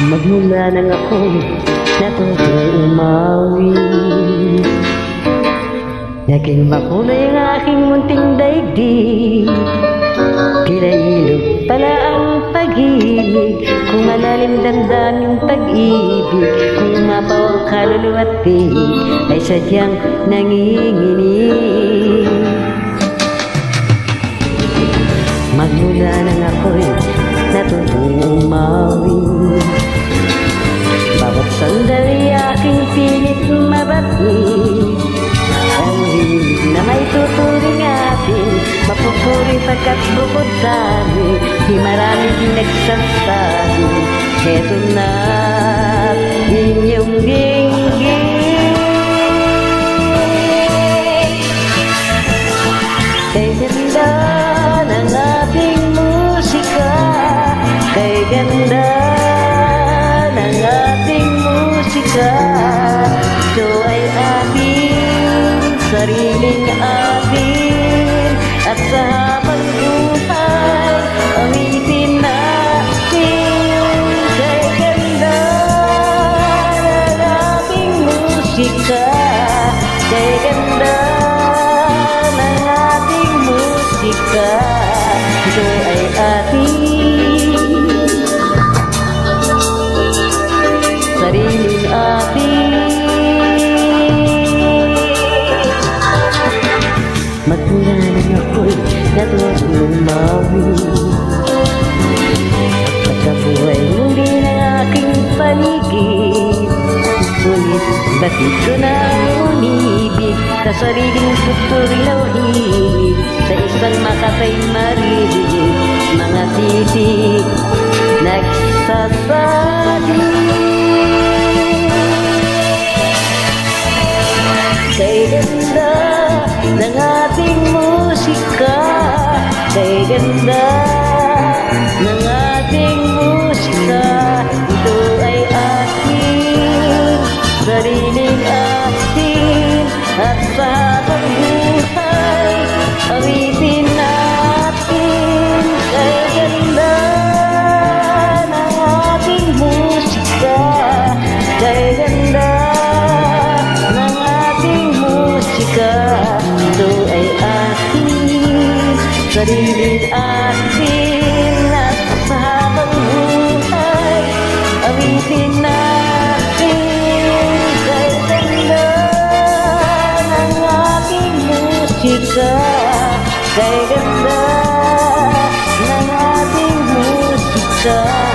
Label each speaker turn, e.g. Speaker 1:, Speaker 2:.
Speaker 1: Magmula nang ako'y natutong umawi, naging makulay ang aking munting daigdig. Tila ilog pala ang pag-ibig, kung malalim damdaming pag-ibig, kung umapaw ang kaluluwa't tinig ay sadyang nanginginig. Magmula nang ako'y natutong umawi, bawat sandali aking pilit mabati. Ang hilig na may tuturing atin, mapupuri pagkat bukod tayo, di marami din nagsasabi. Heto na inyong dinggin, kay ganda ng ating musika, kay ganda ng ating musika. Ito ay ating sariling atin, at sa habang buhay awitin natin. Kay ganda ng ating musika, kay ganda ng ating musika. Ito ay ating sariling atin. Magmula nang ako'y natutong umawi, pagkabuhay muli ng aking paligid, ngunit batid ko na umibig sa sariling tuturilaw hilig, sa isang makatay marinig, mga titig nagsasabi. Kay ganda ng ating musika, kay ganda ng ating musika. Ito ay ating sariling atin, at sa habang buhay awitin natin. Kay ganda ng ating musika, kay ganda ng ating musika. Ito ay ating sariling atin, at sa habang buhay awitin natin. Kay ganda ng ating musika, kay ganda ng ating musika.